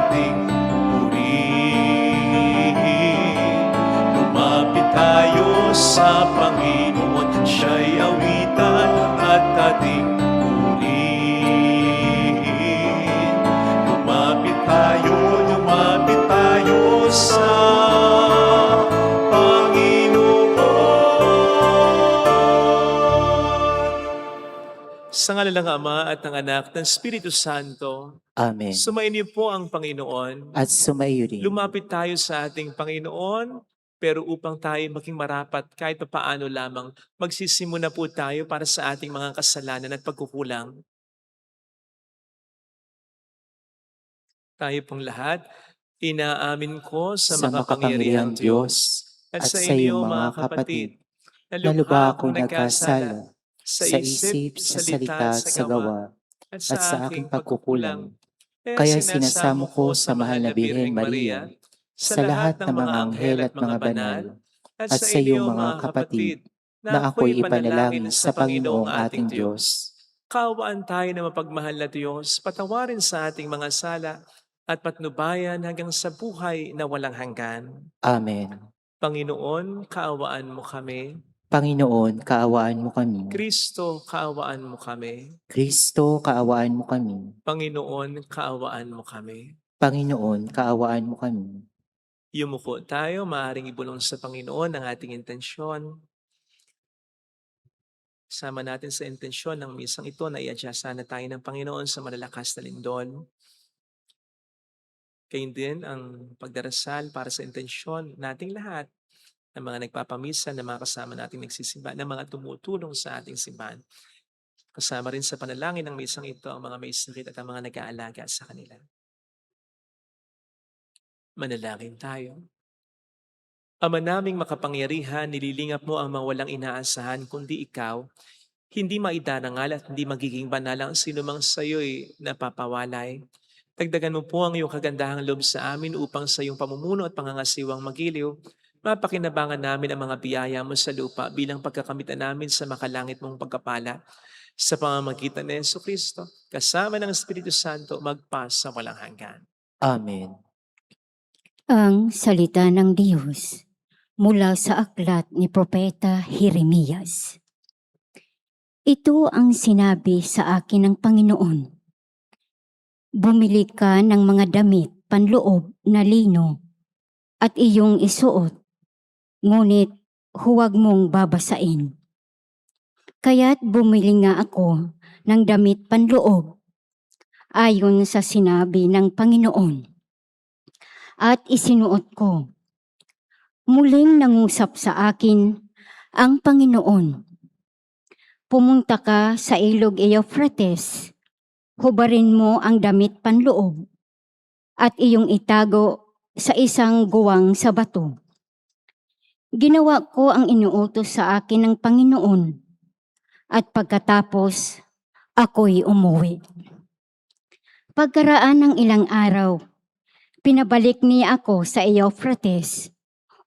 ating purihin. Lumapit tayo sa Panginoon, siya'y awitan at ating purihin. Lumapit tayo sa Sa ngalan ng Ama at ng Anak ng Espiritu Santo, Amen. sumainyo po ang Panginoon. At sumaiyo rin. Lumapit tayo sa ating Panginoon, pero upang tayo maging marapat kahit paano lamang, magsisimuna po tayo para sa ating mga kasalanan at pagkukulang. Tayo pong lahat, inaamin ko sa makapangyarihang Diyos at sa inyo mga kapatid, na lubha akong nagkasala sa isip, sa salita, sa gawa, at sa aking pagkukulang. Kaya sinasamo ko sa mahal na Birheng Maria, sa lahat ng mga anghel at mga banal, at sa iyo mga kapatid, na ako'y ipanalangin sa Panginoong ating Diyos. Kaawaan tayo na mapagmahal na Diyos, patawarin sa ating mga sala, at patnubayan hanggang sa buhay na walang hanggan. Amen. Panginoon, kaawaan mo kami. Panginoon, kaawaan mo kami. Kristo, kaawaan mo kami. Kristo, kaawaan mo kami. Panginoon, kaawaan mo kami. Panginoon, kaawaan mo kami. Yumuko tayo, maaaring ibulong sa Panginoon ang ating intensyon. Sama natin sa intensyon ng misang ito na i-adyasan na tayo ng Panginoon sa malalakas na lindol. Kayun din ang pagdarasal para sa intensyon nating lahat, ng mga nagpapamisa, ng mga kasama nating nagsisimba, ng mga tumutulong sa ating simbahan. Kasama rin sa panalangin ng misang ito ang mga may sakit at ang mga nag-aalaga sa kanila. Manalangin tayo. Ama naming makapangyarihan, nililingap mo ang mga walang inaasahan kundi ikaw. Hindi maidarangal at hindi magiging banal ang sinumang sa iyo'y napapawalay. Dagdagan mo po ang iyong kagandahang loob sa amin upang sa iyong pamumuno at pangangasiwang magiliw, mapakinabangan namin ang mga biyaya mo sa lupa bilang pagkakamitan namin sa makalangit mong pagkapala. Sa pamamagitan ni Jesucristo, kasama ng Espiritu Santo, magpas sa walang hanggan. Amen. Ang salita ng Diyos mula sa aklat ni Propeta Jeremias. Ito ang sinabi sa akin ng Panginoon. Bumili ka ng mga damit panloob na lino at iyong isuot, ngunit huwag mong babasain. Kaya't bumili nga ako ng damit panloob ayon sa sinabi ng Panginoon. At isinuot ko. Muling nangusap sa akin ang Panginoon. Pumunta ka sa ilog Euphrates, hubarin mo ang damit panloob at iyong itago sa isang guwang sa bato. Ginawa ko ang inuutos sa akin ng Panginoon at pagkatapos ako'y umuwi. Pagkaraan ng ilang araw, pinabalik niya ako sa Euphrates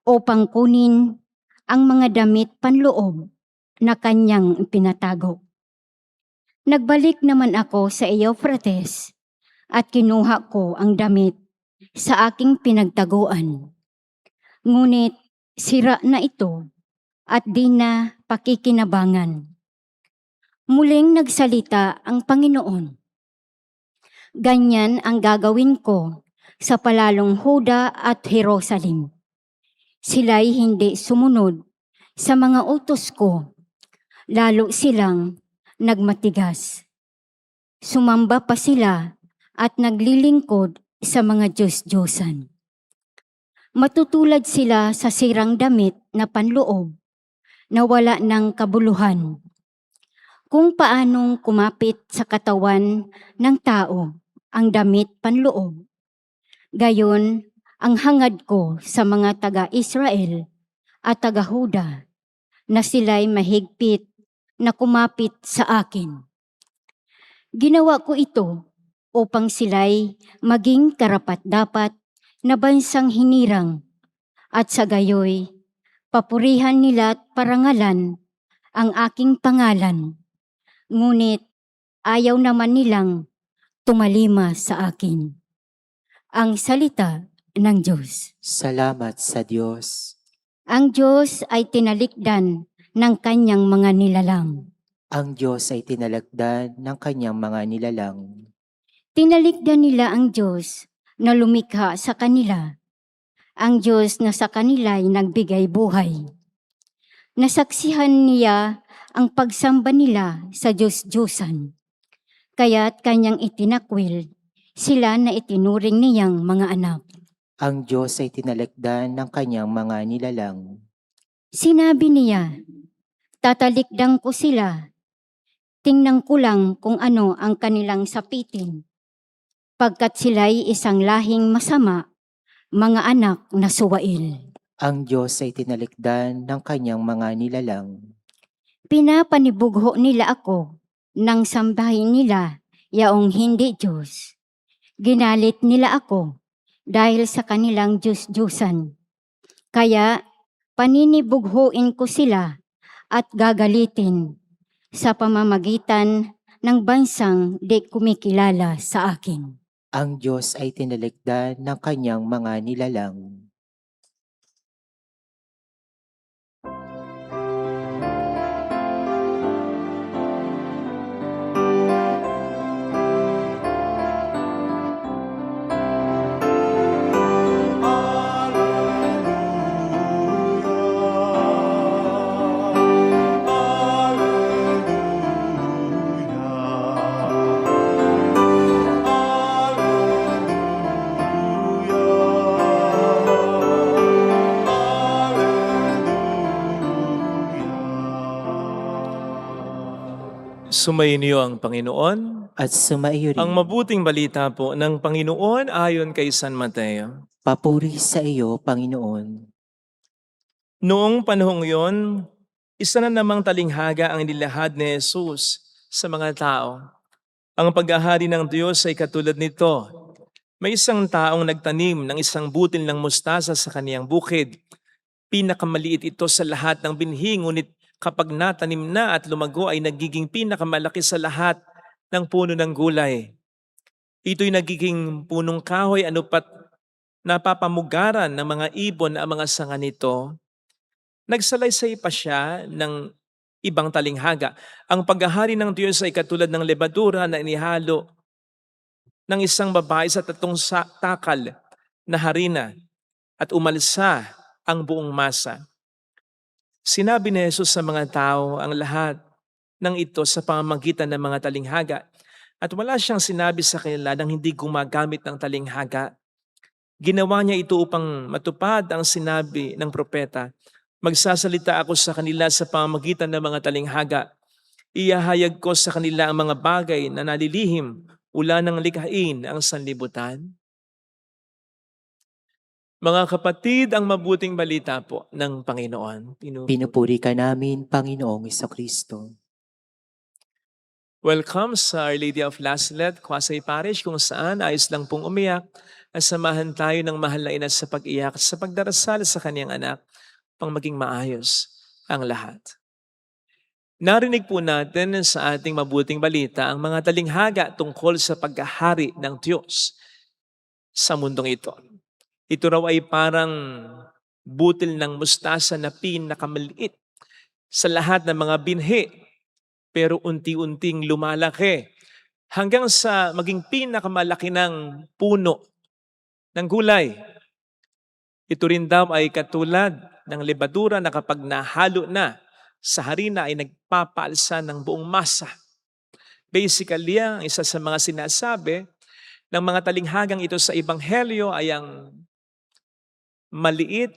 upang kunin ang mga damit panloob na kanyang pinatago. Nagbalik naman ako sa Euphrates at kinuha ko ang damit sa aking pinagtaguan. Ngunit sira na ito at di na pakikinabangan. Muling nagsalita ang Panginoon. Ganyan ang gagawin ko sa palalong Huda at Jerusalem. Sila'y hindi sumunod sa mga utos ko, lalo silang nagmatigas. Sumamba pa sila at naglilingkod sa mga Diyos-Diyosan. Matutulad sila sa sirang damit na panloob na wala ng kabuluhan. Kung paanong kumapit sa katawan ng tao ang damit panloob, gayon ang hangad ko sa mga taga-Israel at taga-Huda na sila'y mahigpit na kumapit sa akin. Ginawa ko ito upang sila'y maging karapat-dapat na bansang hinirang at sa gayoy papurihan nila at parangalan ang aking pangalan. Ngunit ayaw naman nilang tumalima sa akin. Ang salita ng Diyos. Salamat sa Diyos. Ang Diyos ay tinalikdan ng kanyang mga nilalang. Ang Diyos ay tinalagdan ng kanyang mga nilalang. Tinalikdan nila ang Diyos na lumikha sa kanila. Ang Diyos na sa kanila ay nagbigay buhay. Nasaksihan niya ang pagsamba nila sa Diyos-Diyosan. Kaya't kanyang itinakwil sila na itinuring niyang mga anak. Ang Diyos ay tinalagdan ng kanyang mga nilalang. Sinabi niya, tatalikdan ko sila. Tingnan ko lang kung ano ang kanilang sapitin. Pagkat sila'y isang lahing masama, mga anak na suwail. Ang Diyos ay tinalagdan ng kanyang mga nilalang. Pinapanibugho nila ako nang sambahin nila yaong hindi Diyos. Ginalit nila ako dahil sa kanilang Diyos-Diyosan. Kaya paninibughuin ko sila at gagalitin sa pamamagitan ng bansang di kumikilala sa akin. Ang Diyos ay tinalagdan ng kanyang mga nilalang. Sumainyo ang Panginoon. At sumaiyo rin. Ang mabuting balita po ng Panginoon ayon kay San Mateo. Papuri sa iyo, Panginoon. Noong panahong yon, isa na namang talinghaga ang nilahad ni Jesus sa mga tao. Ang paghahari ng Diyos ay katulad nito. May isang taong nagtanim ng isang butil ng mustasa sa kaniyang bukid. Pinakamaliit ito sa lahat ng binhi, ngunit kapag natanim na at lumago ay nagiging pinakamalaki sa lahat ng puno ng gulay. Ito'y nagiging punong kahoy, ano pat napapamugaran ng mga ibon ang mga sanga nito. Nagsalaysay pa siya ng ibang talinghaga. Ang paghahari ng Diyos ay katulad ng lebadura na inihalo ng isang babae sa 3 takal na harina at umalsa ang buong masa. Sinabi ni Jesus sa mga tao ang lahat ng ito sa pamamagitan ng mga talinghaga at wala siyang sinabi sa kanila nang hindi gumagamit ng talinghaga. Ginawa niya ito upang matupad ang sinabi ng propeta. Magsasalita ako sa kanila sa pamamagitan ng mga talinghaga. Iyahayag ko sa kanila ang mga bagay na nalilihim ula ng likhain ang sanlibutan. Mga kapatid, ang mabuting balita po ng Panginoon. Pinupuri ka namin, Panginoong Jesucristo. Welcome sa Our Lady of Lacelet, Quasay Parish, kung saan ayos lang pong umiyak at samahan tayo ng mahal na ina sa pag-iyak sa pagdarasal sa kaniyang anak pang maging maayos ang lahat. Narinig po natin sa ating mabuting balita ang mga talinghaga tungkol sa paghahari ng Diyos sa mundong ito. Ito raw ay parang butil ng mustasa na pinakamaliit sa lahat ng mga binhi, pero unti-unting lumalaki hanggang sa maging pinakamalaki ng puno ng gulay. Ito rin daw ay katulad ng lebadura na kapag nahalo na sa harina ay nagpapaalsa ng buong masa. Basically, ang isa sa mga sinasabi ng mga talinghagang ito sa Ebanghelyo ay ang maliit,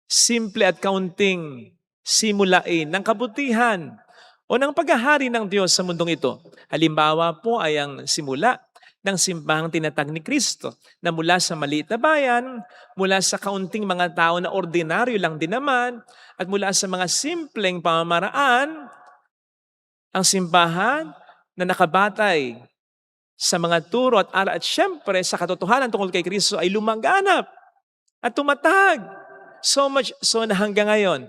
simple at kaunting simulain ng kabutihan o ng paghahari ng Diyos sa mundong ito. Halimbawa po ay ang simula ng simbahang tinatag ni Kristo na mula sa maliit na bayan, mula sa kaunting mga tao na ordinaryo lang din naman, at mula sa mga simpleng pamamaraan, ang simbahan na nakabatay sa mga turo at aral at syempre sa katotohanan tungkol kay Kristo ay lumaganap at tumatag. So much so na hanggang ngayon,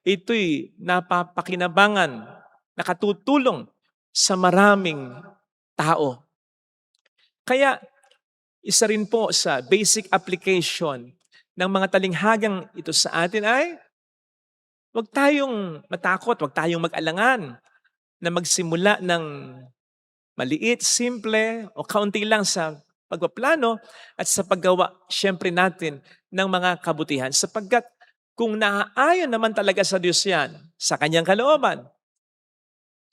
ito'y napapakinabangan, nakatutulong sa maraming tao. Kaya isa rin po sa basic application ng mga talinghagang ito sa atin ay huwag tayong matakot, huwag tayong mag-alangan na magsimula ng maliit, simple o kaunti lang sa pagpaplano at sa paggawa syempre natin ng mga kabutihan sapagkat kung naaayon naman talaga sa Diyos yan, sa kanyang kalooban,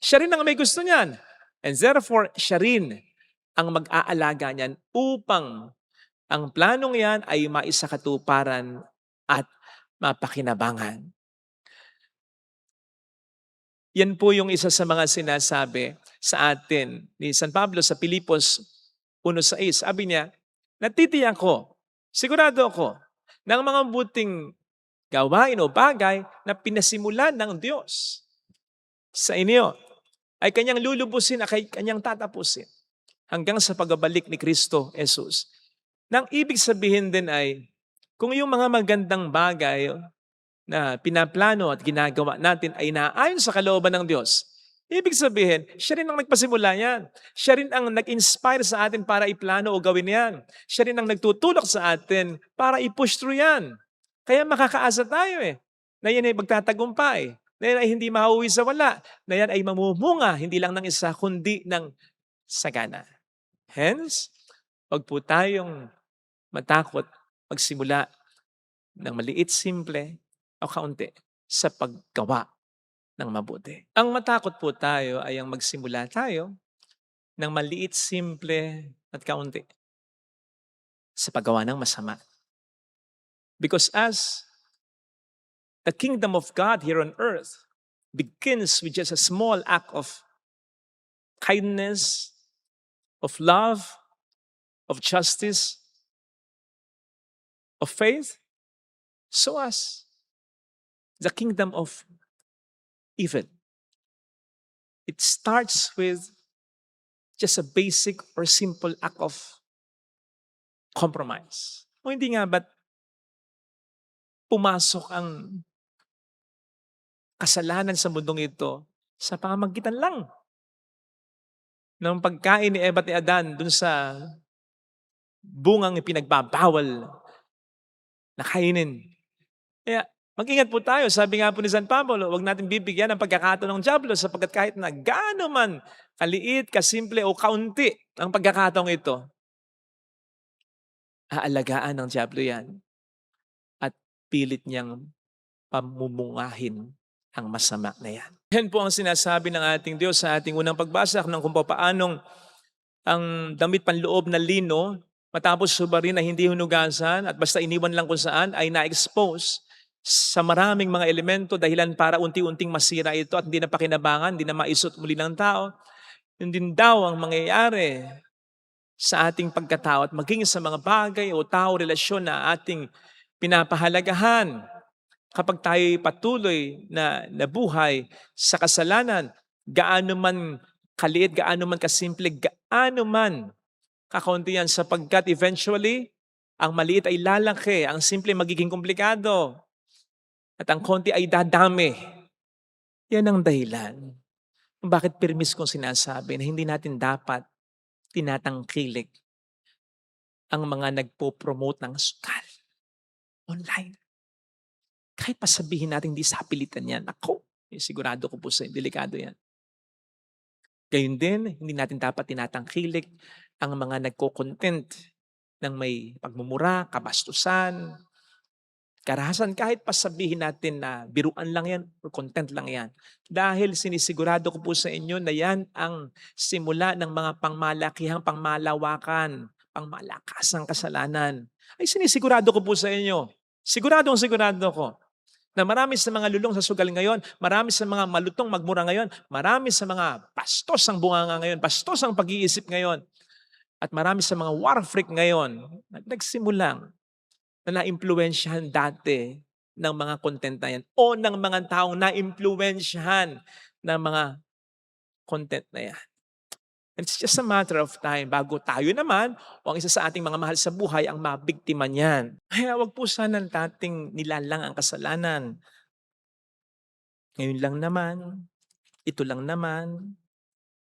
siya rin ang may gusto niyan. And therefore, siya rin ang mag-aalaga niyan upang ang planong yan ay maisakatuparan at mapakinabangan. Yan po yung isa sa mga sinasabi sa atin ni San Pablo sa Filipos 1:6. Sabi niya, natitiyak ko, sigurado ako, ng mga buting gawain o bagay na pinasimulan ng Diyos sa inyo ay kanyang lulubusin at kanyang tatapusin hanggang sa pagbabalik ni Kristo Jesus. Nang ibig sabihin din ay, kung yung mga magandang bagay na pinaplano at ginagawa natin ay naayon sa kalooban ng Diyos, ibig sabihin, siya rin ang nagpasimula yan. Siya rin ang nag-inspire sa atin para iplano o gawin yan. Siya rin ang nagtutulak sa atin para i-push through yan. Kaya makakaasa tayo na yan ay magtatagumpay, na yan ay hindi mauwi sa wala, na yan ay mamumunga hindi lang ng isa kundi ng sagana. Hence, wag po tayong matakot magsimula ng maliit, simple o kaunti sa paggawa ng mabuti. Ang matakot po tayo ay ang magsimula tayo ng maliit, simple at kaunti sa paggawa ng masama. Because as the kingdom of God here on earth begins with just a small act of kindness, of love, of justice, of faith, so as the kingdom of evil. It starts with just a basic or simple act of compromise. O hindi nga ba't pumasok ang kasalanan sa mundong ito sa pamamagitan lang ng pagkain ni Eva at ni Adan dun sa bungang ipinagbabawal na kainin. Kaya mag-ingat po tayo. Sabi nga po ni San Pablo, huwag natin bibigyan ng pagkakataon ng dyablo sapagkat kahit na gaano man kaliit, kasimple o kaunti ang pagkakataong ito, aalagaan ng dyablo yan at pilit niyang pamumungahin ang masama na yan. Yan po ang sinasabi ng ating Diyos sa ating unang pagbasa ng kung paanong ang damit panloob na lino matapos subarin na hindi hunugasan at basta iniwan lang kung saan ay na-expose sa maraming mga elemento dahilan para unti-unting masira ito at hindi na pakinabangan, hindi na maisot muli ng tao. Yun din daw ang mangyayari sa ating pagkatao at maging sa mga bagay o tao, relasyon na ating pinapahalagahan. Kapag tayo patuloy na nabuhay sa kasalanan, gaano man kaliit, gaano man kasimple, gaano man kakaunti yan sapagkat eventually, ang maliit ay lalaki, ang simple magiging komplikado, at ang konti ay dadami. Yan ang dahilan kung bakit permis kong sinasabi na hindi natin dapat tinatangkilik ang mga nagpo-promote ng sukal online. Kahit pa sabihin natin hindi sapilitan yan, ako, sigurado ko po sa delikado yan. Gayun din, hindi natin dapat tinatangkilik ang mga nagko-content ng may pagmumura, kabastusan, karahasan, kahit pa sabihin natin na biruan lang yan or content lang yan. Dahil sinisigurado ko po sa inyo na yan ang simula ng mga pangmalakihang, pangmalawakan, pangmalakasang kasalanan. Ay sinisigurado ko po sa inyo. Siguradong sigurado ko na marami sa mga lulong sa sugal ngayon, marami sa mga malutong magmura ngayon, marami sa mga bastos ang bunganga ngayon, bastos ang pag-iisip ngayon, at marami sa mga war freak ngayon, nagsimulang na na-impluwensyahan dati ng mga content na yan o ng mga taong na-impluwensyahan ng mga content na yan. It's just a matter of time bago tayo naman o ang isa sa ating mga mahal sa buhay ang mabiktima niyan. Kaya wag po sana nating nilalang ang kasalanan. Ngayon lang naman, ito lang naman,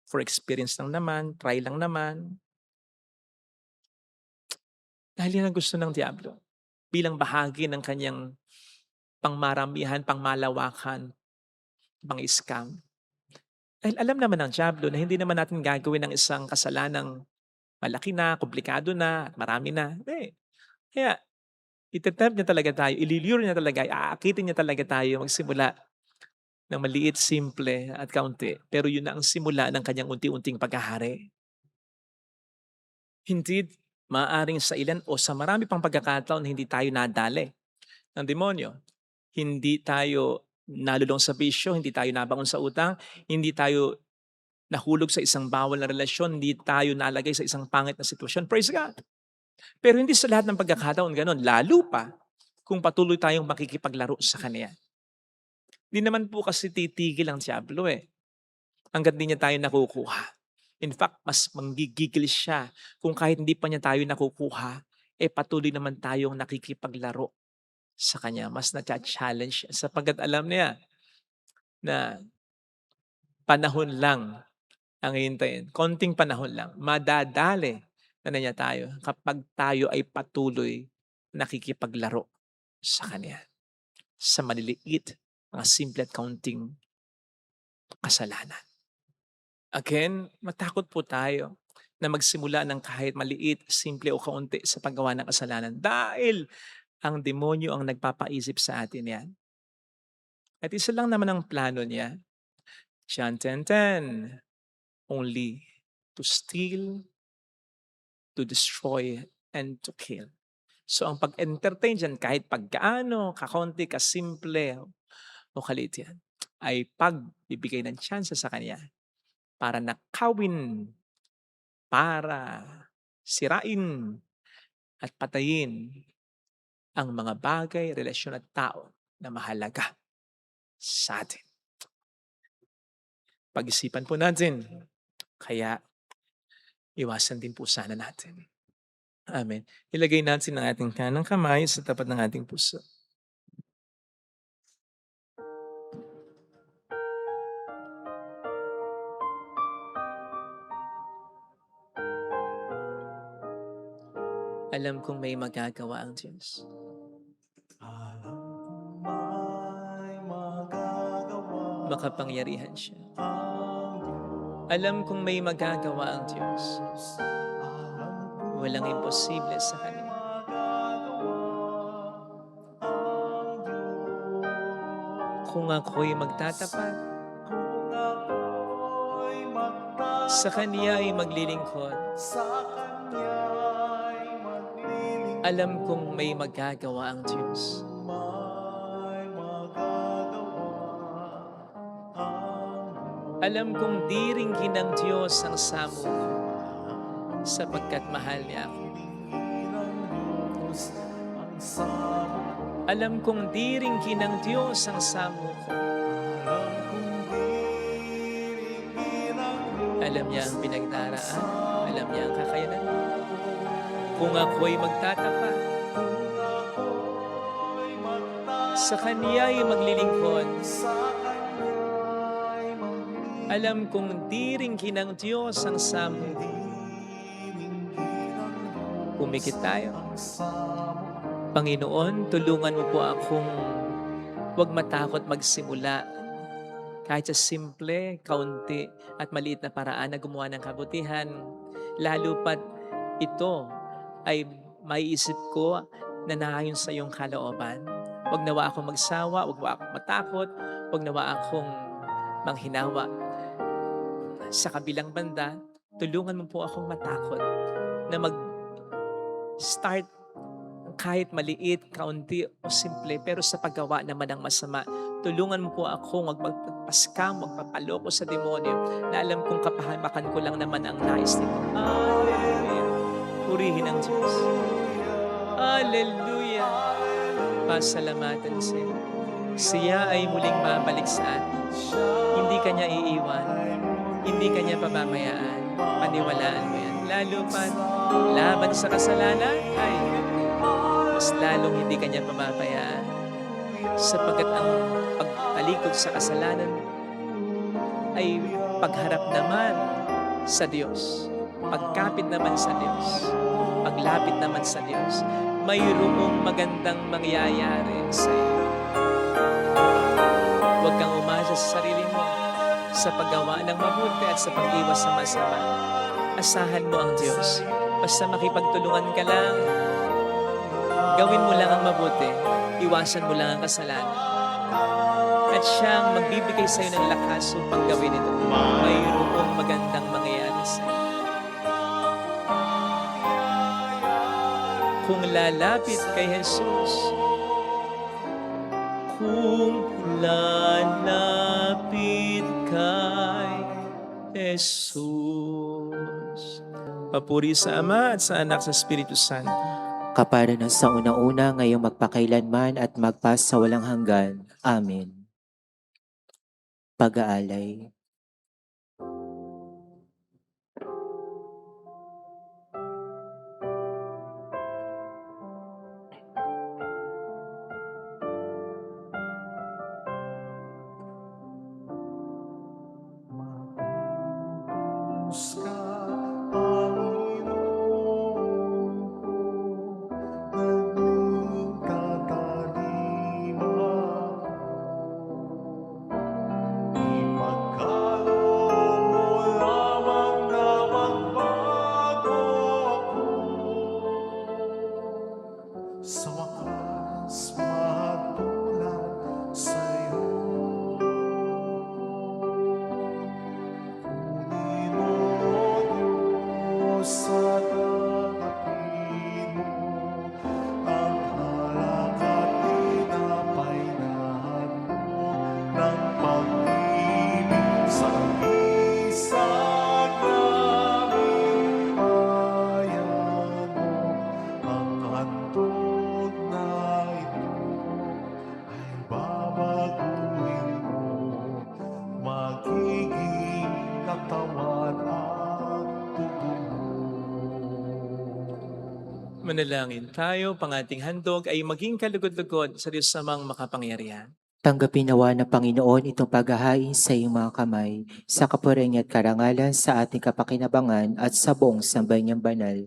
for experience lang naman, try lang naman. Dahil yan ang gusto ng Diablo. Bilang bahagi ng kanyang pangmaramihan, pangmalawakan, pang-scam. Dahil alam naman ng Diablo na hindi naman natin gagawin ng isang kasalanang malaki na, komplikado na, at marami na. Hindi. Kaya, itetempt niya talaga tayo, ililure niya talaga, aakitin niya talaga tayo magsimula ng maliit, simple at kaunti. Pero yun na ang simula ng kanyang unti-unting paghahari. Hindi maaaring sa ilan o sa marami pang pagkakataon na hindi tayo nadali ng demonyo. Hindi tayo nalulong sa bisyo, hindi tayo nabangon sa utang, hindi tayo nahulog sa isang bawal na relasyon, hindi tayo nalagay sa isang pangit na sitwasyon. Praise God. Pero hindi sa lahat ng pagkakataon ganun. Lalo pa kung patuloy tayong makikipaglaro sa Kanya. Hindi naman po kasi titigil ang Diablo hanggat di niya tayo nakukuha. In fact, mas manggigigil siya kung kahit hindi pa niya tayo nakukuha, patuloy naman tayong nakikipaglaro sa Kanya. Mas nagka-challenge siya sapagkat alam niya na panahon lang ang hihintayin. Konting panahon lang. Madadali na niya tayo kapag tayo ay patuloy nakikipaglaro sa Kanya. Sa maliliit, mga simple at kaunting kasalanan. Again, matakot po tayo na magsimula ng kahit maliit, simple o kaunti sa paggawa ng kasalanan dahil ang demonyo ang nagpapaisip sa atin yan. At isa lang naman ang plano niya. John 10:10, only to steal, to destroy, and to kill. So ang pag-entertain dyan, kahit pagkaano, kakaunti, kasimple, o kalit yan, ay pagbibigay ng tsansa sa Kanya para nakawin, para sirain, at patayin ang mga bagay, relasyon at tao na mahalaga sa atin. Pag-isipan po natin, kaya iwasan din po sana natin. Amen. Ilagay natin ang ating kanang kamay sa tapat ng ating puso. Alam kong may magagawa ang Diyos. Makapangyarihan siya. Alam kong may magagawa ang Diyos. Walang imposible sa Kanya. Kung ako'y magtatapat, sa Kanya ay maglilingkod. Alam kong may magagawa ang Diyos. Alam kong di ringkin ng Diyos ang samo ko, sapagkat mahal niya ako. Alam kong di ringkin ng Diyos ang samo ko. Alam niya ang pinagdaraan, alam niya ang kakayanan. Kung ako'y magtatapat, sa Kanya'y maglilingkod. Alam kong di ringkin ng Diyos ang samo ko. Pumikit tayo. Panginoon, tulungan mo po akong huwag matakot magsimula kahit sa simple, kaunti at maliit na paraan na gumawa ng kabutihan. Lalo pat ito ay maiisip ko na naayon sa iyong kalooban. Huwag nawa akong magsawa, huwag nawa akong matakot, huwag nawa akong manghinawa. Sa kabilang banda, tulungan mo po akong matakot na mag-start kahit maliit, kaunti o simple, pero sa paggawa naman ng masama. Tulungan mo po akong magpaskam, magpapaloko sa demonyo na alam kong kapahamakan ko lang naman ang nais nito. Hallelujah! Purihin ang Diyos. Hallelujah! Pasalamatan siya. Siya ay muling babalik sa atin. Hindi kanya iiwan. Hindi kanya pamamayaan. Paniwalaan mo yan. Lalo pa, laban sa kasalanan ay mas lalong hindi kanya pamamayaan. Sapagkat ang pagtalikod sa kasalanan ay pagharap naman sa Diyos. Pagkapit naman sa Diyos. Paglaban lapit naman sa Diyos, mayroong magandang mangyayari sa iyo. Huwag kang umasa sa sarili mo, sa paggawa ng mabuti at sa pag-iwas sa masama. Asahan mo ang Diyos. Basta makipagtulungan ka lang, gawin mo lang ang mabuti, iwasan mo lang ang kasalanan. At siyang magbibigay sa iyo ng lakas upang gawin ito. Mayroong magandang mangyayari sa iyo. Kung lalapit kay Jesus, kung lalapit kay Jesus. Papuri sa Ama at sa Anak sa Espiritu Santo. Kapara na sa unang-una, ngayong magpakailanman at magpas sa walang hanggan. Amen. Pag-aalay. Sa wakas matulad sa'yo, Panginoon Diyos, sa tatapin mo ang alak at tinapay na handog ng pag-ibig sa isang naming bayan mo. Ang handog na ito ay babaguhin mo, magiging katawan at dugo mo. Manalangin tayo, pang ating handog ay maging kalugod-lugod sa Diyos samang makapangyarihan. Tanggapin nawa ng Panginoon itong paghahain sa iyong mga kamay, sa kapurihan at karangalan sa ating kapakinabangan at sa buong sambayan niyang banal.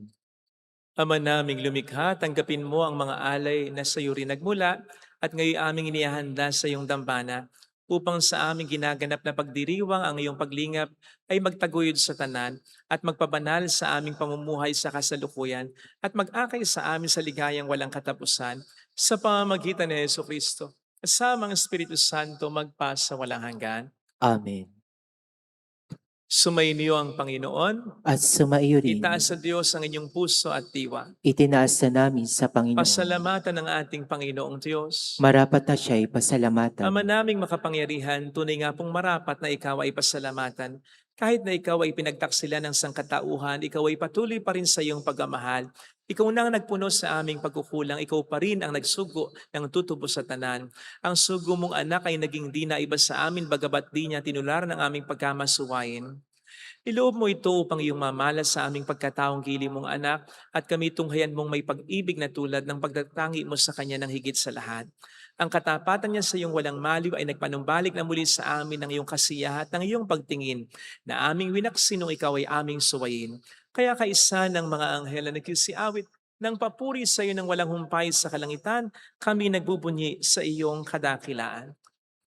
Ama naming lumikha, tanggapin mo ang mga alay na sa iyo rin nagmula at ngayon aming inihahanda sa iyong dambana upang sa aming ginaganap na pagdiriwang ang iyong paglingap ay magtaguyod sa tanan at magpabanal sa aming pamumuhay sa kasalukuyan at mag-akay sa amin sa ligayang walang katapusan sa pamamagitan ni Jesucristo. Kasama ang Espiritu Santo magpas sa walang hanggan. Amen. Sumainyo ang Panginoon. At sumaiyo rin, Itaas sa Diyos ang inyong puso at diwa. itinaas na namin sa Panginoon. Pasalamatan ng ating Panginoong Diyos. Marapat na siya'y pasalamatan. Ama naming makapangyarihan, tunay nga pong marapat na ikaw ay pasalamatan. Kahit na ikaw ay pinagtaksilan ng sangkatauhan, ikaw ay patuloy pa rin sa iyong pagmamahal. Ikaw na ang nagpuno sa aming pagkukulang, ikaw pa rin ang nagsugo ng tutubo sa tanan. Ang sugo mong anak ay naging di na iba sa amin, bagabat di niya tinular ng aming pagkamasuwain. Iloob mo ito upang iyong mamalas sa aming pagkataong gili mong anak at kami tunghayan mong may pag-ibig na tulad ng pagdatangi mo sa kanya ng higit sa lahat. Ang katapatan niya sa iyong walang maliw ay nagpanumbalik na muli sa amin ng iyong kasiyahan at ng iyong pagtingin na aming winaksin nung ikaw ay aming suwayin. Kaya kaisa ng mga anghel na nagkisiawit ng papuri sa iyo ng walang humpay sa kalangitan, kami nagbubunyi sa iyong kadakilaan.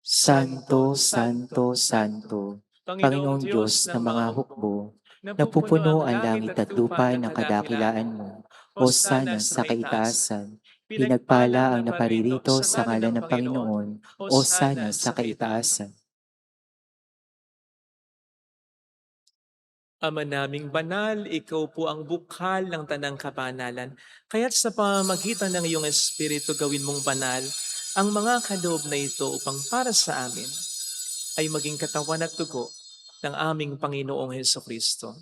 Santo, Santo, Santo, Panginoong Diyos ng mga hukbo, napupuno ang langit at lupa ng kadakilaan mo. Hosana sa kaitaasan, pinagpala ang naparirito sa ngalan ng Panginoon. Hosana sa kaitaasan. Ama naming banal, ikaw po ang bukal ng tanang kabanalan. Kaya't sa pamamagitan ng iyong Espiritu gawin mong banal ang mga kaloob na ito upang para sa amin ay maging katawan at dugo ng aming Panginoong Hesukristo.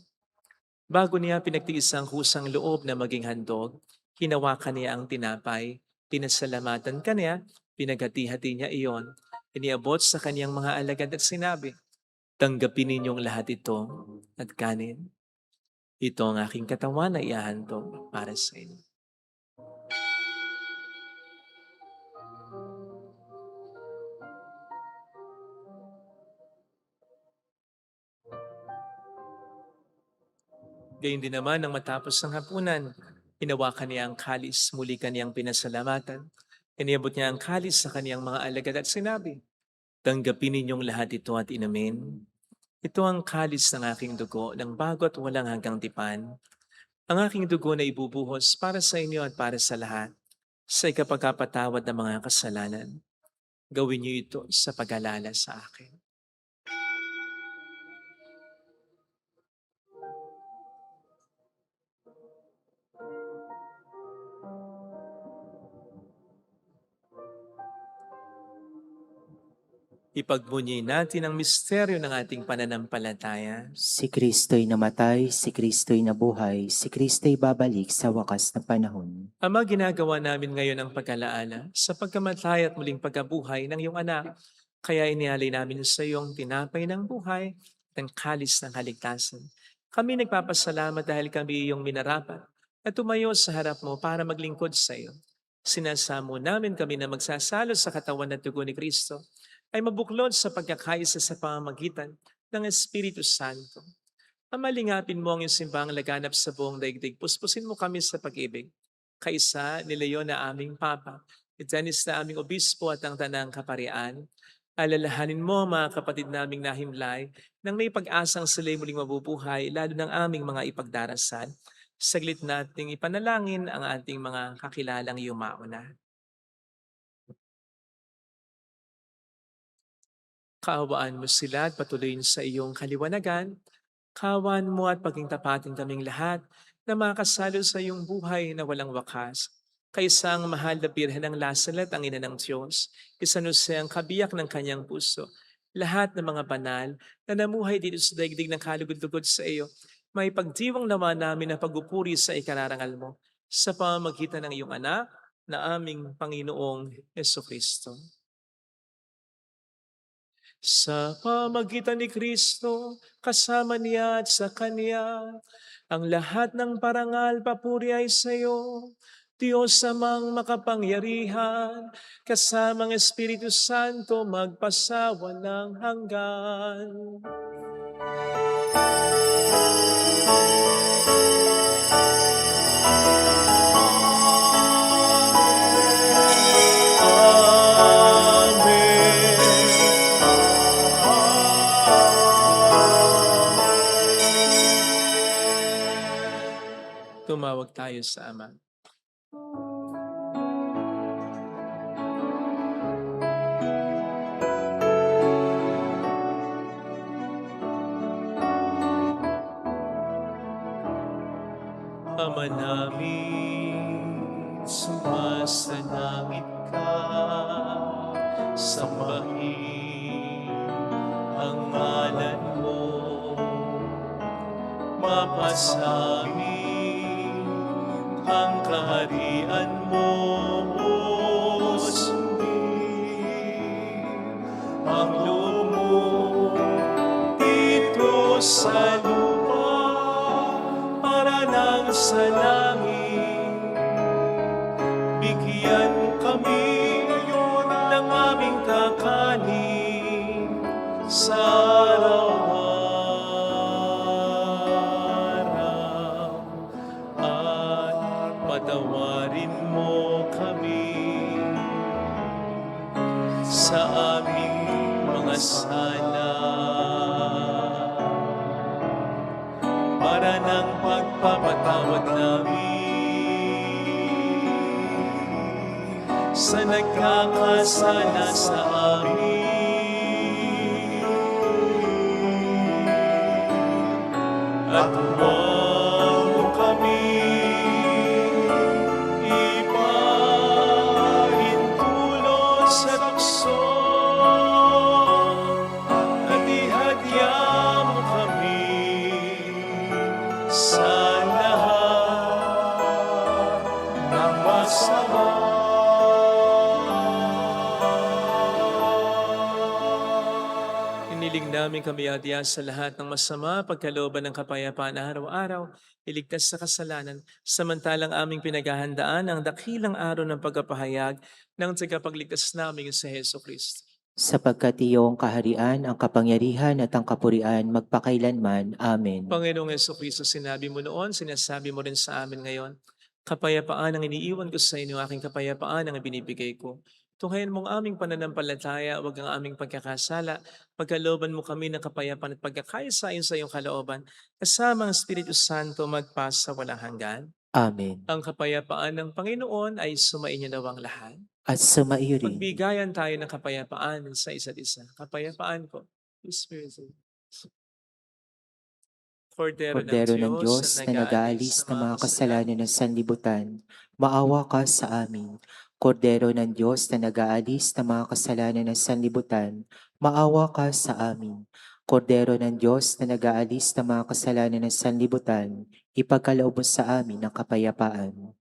Bago niya pinagtiis ang kusang loob na maging handog, hinawakan niya ang tinapay, pinasalamatan kaniya, pinaghati-hati niya iyon, iniabot sa kaniyang mga alagad at sinabi, "Tanggapin ninyong lahat ito at kanin. Ito ang aking katawan na iahandog para sa inyo." Gayun din naman nang matapos ang hapunan, Hinawakan niya ang kalis, muli kaniyang pinasalamatan. Iniabot niya ang kalis sa kaniyang mga alagad at sinabi, "Tanggapin ninyong lahat ito at inumin. Ito ang kalis ng aking dugo ng bago at walang hanggang tipan. Ang aking dugo na ibubuhos para sa inyo at para sa lahat, sa ikapagkapatawad ng mga kasalanan. Gawin niyo ito sa pag-alala sa akin." Ipagbunyi natin ang misteryo ng ating pananampalataya. Si Kristo'y namatay, si Kristo'y nabuhay, si Kristo'y babalik sa wakas na panahon. Ama, ginagawa namin ngayon ang pag-alaala sa pagkamatay at muling pagkabuhay ng iyong anak. Kaya inialay namin sa iyong tinapay ng buhay at ang kalis ng kaligtasan. Kami nagpapasalamat dahil kami iyong minarapat at tumayo sa harap mo para maglingkod sa iyo. Sinasamo namin kami na magsasalo sa katawan at dugo ni Kristo ay mabuklod sa pagkakaisa sa pamamagitan ng Espiritu Santo. Amalingapin mo ang iyong simbang laganap sa buong daigdig. Puspusin mo kami sa pag-ibig. Kaisa ni Leon na aming Papa, ni Dennis na aming Obispo at ang Tanang Kaparian. Alalahanin mo ang mga kapatid naming nahimlay nang may pag-asang sila'y muling mabubuhay, lalo ng aming mga ipagdarasal. Saglit nating ipanalangin ang ating mga kakilalang yumauna. Kaawaan mo sila at patuloyin sa iyong kaliwanagan. Kaawaan mo at paging tapatin kaming lahat na makasalo sa iyong buhay na walang wakas. Kaysa ang mahal na Birhen ng Lasalet, ang ina ng Diyos, San Jose ang kabiyak ng kanyang puso, lahat ng mga banal na namuhay dito sa daigdig ng kalugod-lugod sa iyo, may pagdiwang naman namin na pagpupuri sa ikararangal mo sa pamamagitan ng iyong anak na aming Panginoong Jesucristo. Sa pamagitan ni Kristo, kasama niya at sa Kanya, ang lahat ng parangal papuri ay sa iyo, Diyos amang makapangyarihan, kasamang Espiritu Santo magpasawa ng hanggan. Tumawag tayo sa Ama. Ama namin, sumasalangit ka, sambahin ang ngalan mo, mapasamin ang kaharian mo, sundin ang loob mo dito sa lupa para nang sa langit. Bigyan kami ngayon ng aming kakanin sa araw-araw at patawarin mo kami sa aming mga sala para ng pagpapatawad namin sa nagkakasala sa amin. At huwag mo kami ipahintulot sa tukso, at ihadya mo kami sa lahat ng masama. Iniling namin kami adya sa lahat ng masama, pagkalooban ng kapayapaan araw-araw, iligtas sa kasalanan, samantalang aming pinaghahandaan ang dakilang araw ng pagpapahayag ng tagapagligtas namin sa Jesucristo. Sapagkat iyong kaharian, ang kapangyarihan at ang kapurian magpakailanman. Amen. Panginoong Jesucristo, sinabi mo noon, sinasabi mo rin sa amin ngayon, Kapayapaan ang iniiwan ko sa inyo, aking kapayapaan ang ibinibigay ko. Tunghayan mong aming pananampalataya, wag ang aming pagkakasala. Pagkalooban mo kami ng kapayapaan at pagkakaisa-ayon sa iyong kalooban, kasama ang Espiritu Santo magpasa walang hanggan. Amen. Ang kapayapaan ng Panginoon ay sumainyo nawang lahat. At sumaiyo rin. Magbigayan tayo ng kapayapaan sa isa't isa. Kapayapaan ko. Espiritu. Kordero ng Diyos na nag-aalis ng mga kasalanan ng sanlibutan, maawa ka sa amin. Kordero ng Diyos na nag-aalis ng mga kasalanan ng sanlibutan, maawa ka sa amin. Kordero ng Diyos na nag-aalis ng mga kasalanan ng sanlibutan, ipagkaloob mo sa amin ang kapayapaan.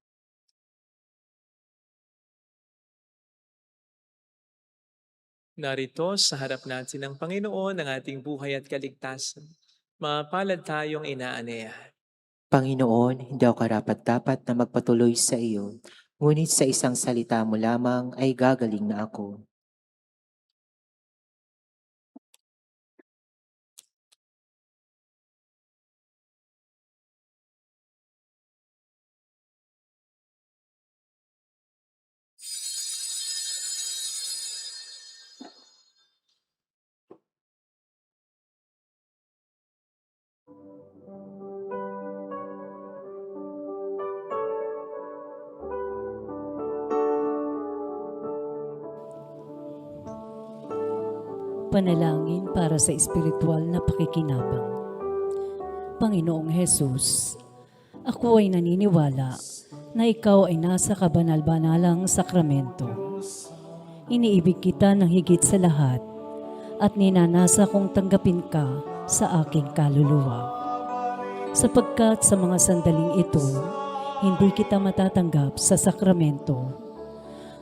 Narito sa harap natin ng Panginoon ang ating buhay at kaligtasan. Mapalad tayong inaaneyahan. Panginoon, hindi ako karapat-dapat na magpatuloy sa iyo, ngunit sa isang salita mo lamang ay gagaling na ako. Panalangin para sa espiritual na pakikinabang. Panginoong Hesus, ako ay naniniwala na ikaw ay nasa kabanal-banalang sakramento. Iniibig kita ng higit sa lahat at ninanasa kong tanggapin ka sa aking kaluluwa. Sapagkat sa mga sandaling ito, hindi kita matatanggap sa sakramento.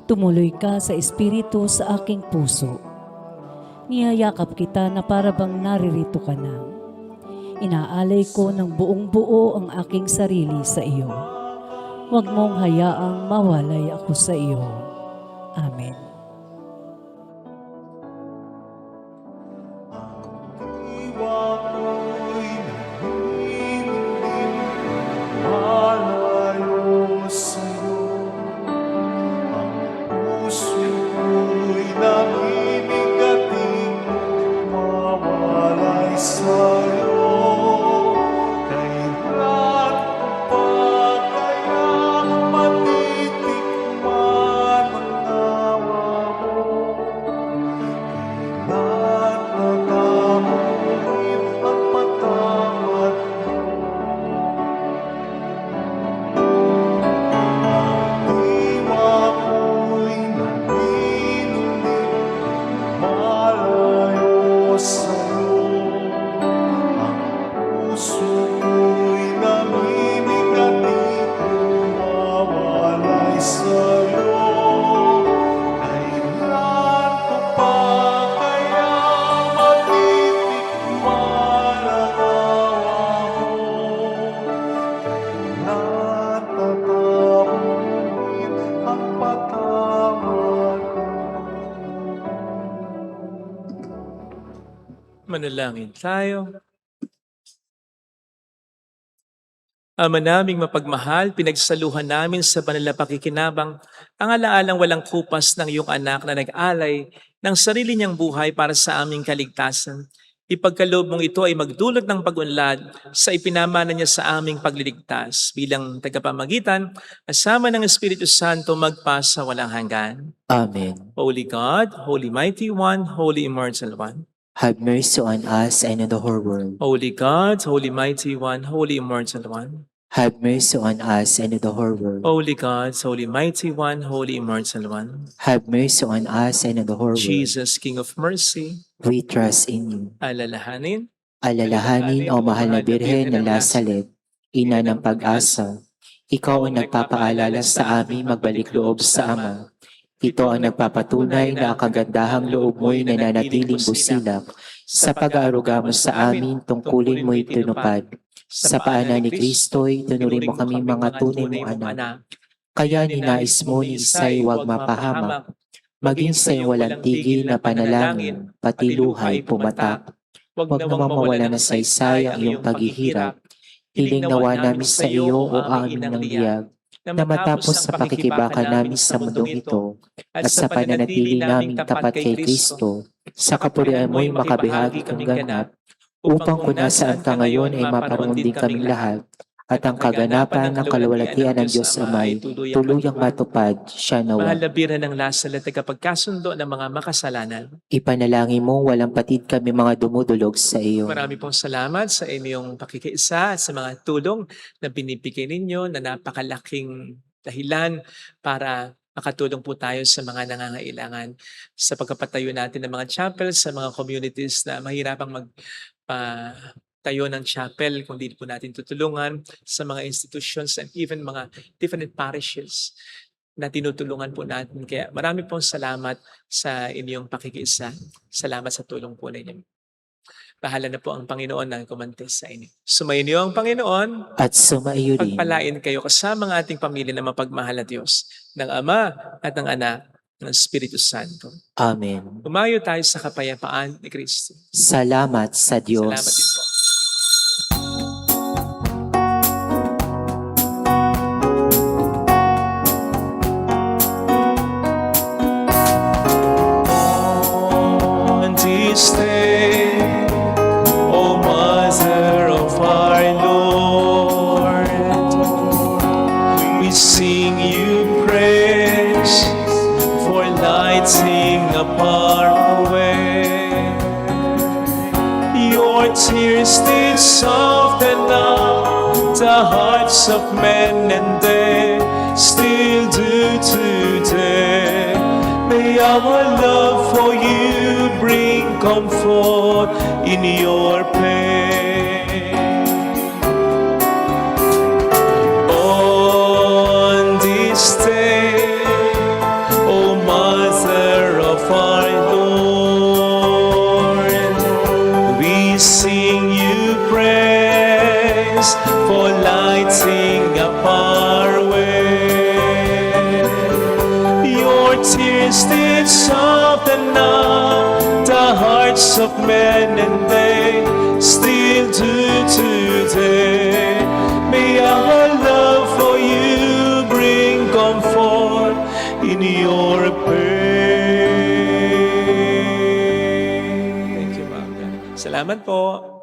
Tumuloy ka sa espiritu sa aking puso. Niyayakap kita na para bang naririto ka na. Inaalay ko ng buong buo ang aking sarili sa iyo. Huwag mong hayaang mawalay ako sa iyo. Amen. Diwa ko'y nanginginig, malayo sa'yo. Ang puso ko'y namimigating, mawalay sa'yo. Kailan ko pa kaya matitikman ang awa mo? Natatamuin ang patawad mo. Diwa ko'y nanginginig, malayo sa'yo. Ang puso ko'y namimigatig, mawalay sa'yo. Kailan ko pa kaya matitikman ang awa mo? Natatamuin ang patawad mo. Manalangin tayo. Ama naming mapagmahal, pinagsaluhan namin sa banal na pakikinabang ang alaalang walang kupas ng iyong anak na nag-alay ng sarili niyang buhay para sa aming kaligtasan. Ipagkaloob mong ito ay magdulot ng pag-unlad sa ipinamana niya sa aming pagliligtas bilang tagapamagitan, kasama ng Espiritu Santo magpasa walang hanggan. Amen. Holy God, Holy Mighty One, Holy Immortal One. Have mercy on us and on the whole world. Holy God, Holy Mighty One, Holy Immortal One. Have mercy on us and on the whole world. Holy God, Holy Mighty One, Holy Immortal One. Have mercy on us and on the whole world. Jesus, King of Mercy, We trust in you. alalahanin, Alalahanin, O mahal na Birhen ng Lasalet, ina ng pag-asa, ikaw ang nagpapaalala sa amin magbalik loob sa Ama. Ito ang nagpapatunay na ang kagandahang loob mo'y nananatiling busilak sa pag-aaruga mo sa amin tungkulin mo'y tinupad. Sa paanan ni Kristo'y tunurin mo kami mga tunay mong anak. Kaya ninais mo ni Isay huwag mapahamak, maging sa'yo walang tigil na panalangin, pati luhay pumatak. Huwag namang mawala na saysay ang iyong paghihirap. Hiling nawa namin sa iyo o amin ng liyag. na matapos sa pakikibaka namin sa mundong ito at sa pananatili naming tapat kay Kristo, sa kapurihan mo'y makabihagi kang ganap, upang kung nasaan ka ngayon ay maparoon din kaming lahat, at ang kaganapan ng kaluwalhatian ng Diyos Amay, tuluyang matupad siya nawa. Mahal na Birhen ng Lasal at tagapagkasundo ng mga makasalanan. Ipanalangin mo walang patid kami mga dumudulog sa iyo. Marami pong salamat sa inyong pakikiisa at sa mga tulong na binibigay ninyo na napakalaking dahilan para makatulong po tayo sa mga nangangailangan sa pagkapatayo natin ng mga chapels sa mga communities na mahirapang tayo ng chapel kung di po natin tutulungan sa mga institutions and even mga different parishes na tinutulungan po natin. Kaya marami pong salamat sa inyong pakikiisa. Salamat sa tulong po ninyo. Bahala na po ang Panginoon na kumantes sa inyo. Sumayin niyo ang Panginoon. At sumaiyo rin. Pagpalain kayo kasama ng ating pamilya na mapagmahal na Diyos, ng Ama at ng Anak, ng Espiritu Santo. Amen. Umayo tayo sa kapayapaan ni Kristo. Salamat sa Diyos. Salamat din po. On this day, O Mother of our Lord, we sing you praise for lighting up our way. Your tears did soften up the hearts of men, and they still do today. May our love for you bring comfort in your pain. On this day, O Mother of our Lord, we sing you praise for lighting up our way. Your tears did soften up the hearts of men, and they still do today. May our love for you bring comfort in your pain. Thank you, Ma'am. Salamat po.